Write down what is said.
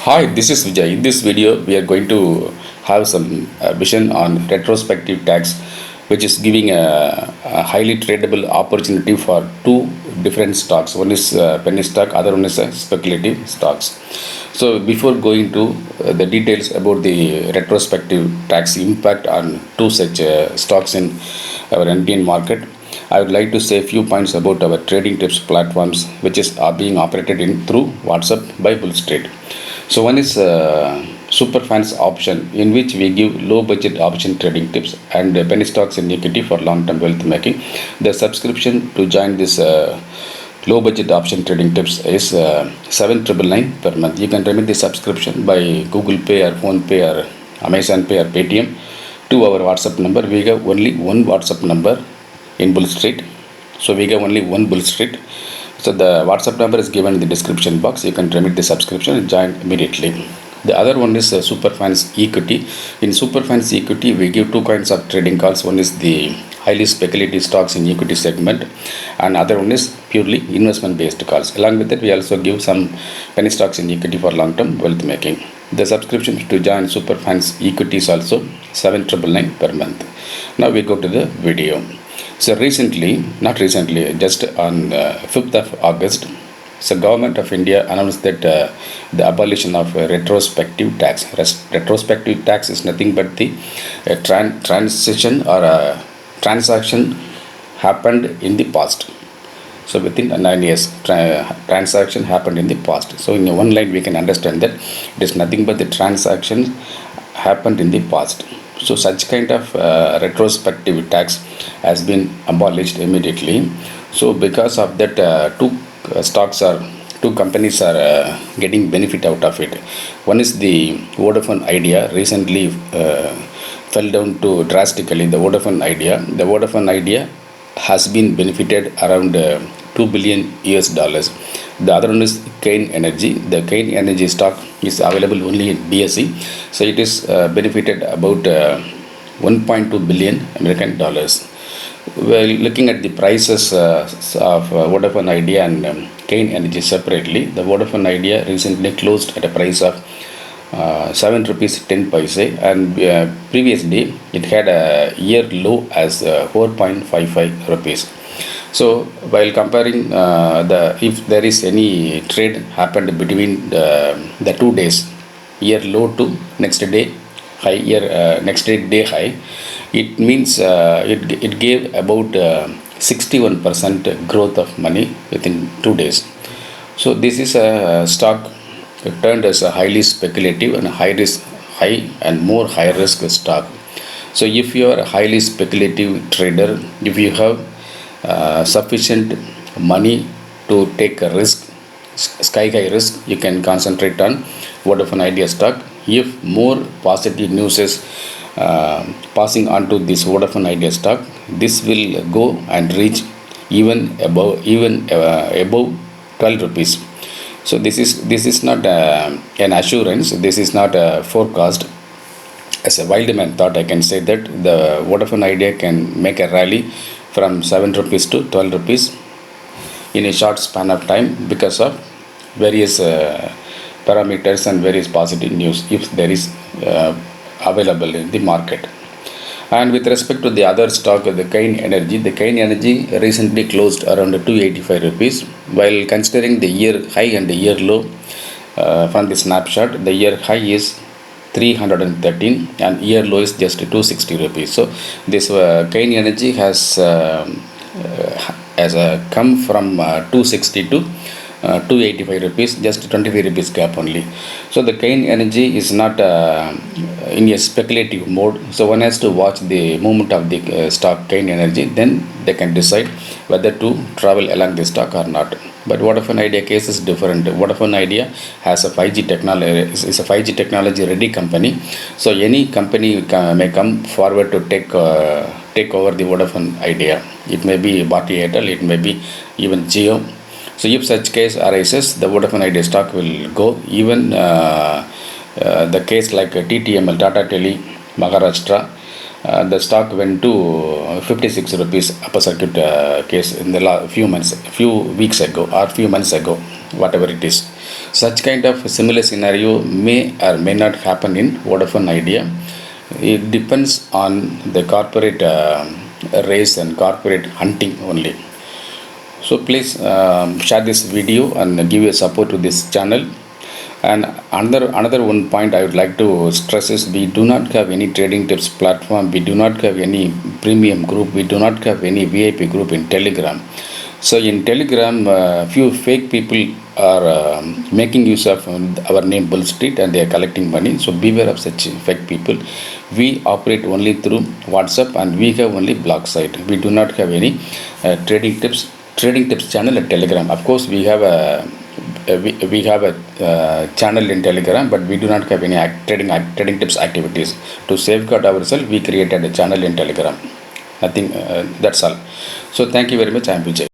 Hi, this is Vijay. In this video, we are going to have some vision on retrospective tax, which is giving a highly tradable opportunity for two different stocks. One is penny stock, other one is speculative stocks. So, before going to the details about the retrospective tax impact on two such stocks in our Indian market, I would like to say a few points about our trading tips platforms, which is being operated in through WhatsApp by Bull Street. So one is Superfans option, in which we give low budget option trading tips and penny stocks in equity for long term wealth making. The subscription to join this low budget option trading tips is 7,999 per month. You can remit the subscription by Google Pay or Phone Pay or Amazon Pay or Paytm to our WhatsApp number. We have only one WhatsApp number in Bull Street. So we have only one Bull Street. So the WhatsApp number is given in the description box. You can remit the subscription and join immediately. The other one is Superfans Equity. In Superfans Equity, we give two kinds of trading calls. One is the highly speculative stocks in equity segment, and other one is purely investment based calls. Along with that, we also give some penny stocks in equity for long term wealth making. The subscription to join Superfans Equity is also 7,999 per month. Now we go to the video. So not recently, just on 5th of August, so Government of India announced that the abolition of retrospective tax. Retrospective tax is nothing but the transition or transaction happened in the past. So within 9 years, transaction happened in the past. So in one line, we can understand that it is nothing but the transaction happened in the past. So such kind of retrospective tax has been abolished immediately. So because of that, two companies are getting benefit out of it. One is the Vodafone Idea. Recently fell down to drastically. The Vodafone Idea has been benefited around 2 billion US dollars. The other one is Kain Energy. The Kain Energy stock is available only in BSE, so it is benefited about 1.2 billion American dollars. Well, looking at the prices of Vodafone Idea and Kain Energy separately, the Vodafone Idea recently closed at a price of 7 rupees 10 paise, and previously it had a year low as 4.55 rupees. So while comparing if there is any trade happened between the 2 days, year low to next day high, next day high, it means it gave about 61% growth of money within 2 days. So this is a stock turned as a highly speculative and high and more high risk stock. So if you are a highly speculative trader, if you have sufficient money to take a risk, sky high risk, you can concentrate on Vodafone Idea stock. If more positive news is passing on to this Vodafone Idea stock, this will go and reach even above 12 rupees. So this is not an assurance. This is not a forecast. As a wild man thought, I can say that the Vodafone Idea can make a rally from 7 rupees to 12 rupees in a short span of time because of various parameters and various positive news if there is available in the market. And with respect to the other stock, the Kain Energy recently closed around 285 rupees. While considering the year high and the year low from the snapshot, the year high is 313 and year low is just 260 rupees. So this Kain Energy has come from 260 to 285 rupees, just 25 rupees gap only. So the Kain Energy is not in a speculative mode. So one has to watch the movement of the stock Kain Energy, then they can decide whether to travel along the stock or not. But Vodafone Idea case is different. Vodafone Idea has a 5G technology, is a 5G technology ready company. So any company may come forward to take over the Vodafone Idea. It may be Bharti Airtel, it may be even Jio. So if such case arises, the Vodafone Idea stock will go. Even the case like TTML, Tata Tele, Maharashtra, the stock went to 56 rupees upper circuit case in the few weeks ago or few months ago, whatever it is. Such kind of similar scenario may or may not happen in Vodafone Idea. It depends on the corporate race and corporate hunting only. So please share this video and give your support to this channel. And another one point I would like to stress is we do not have any trading tips platform. We do not have any premium group. We do not have any VIP group in Telegram. So in Telegram, few fake people are making use of our name Bull Street, and they are collecting money. So beware of such fake people. We operate only through WhatsApp, and we have only blog site. We do not have any trading tips channel at Telegram. Of course, we have a channel in Telegram, but we do not have any trading tips activities. To safeguard ourselves, we created a channel in Telegram. Nothing. That's all. So thank you very much. I am Vijay.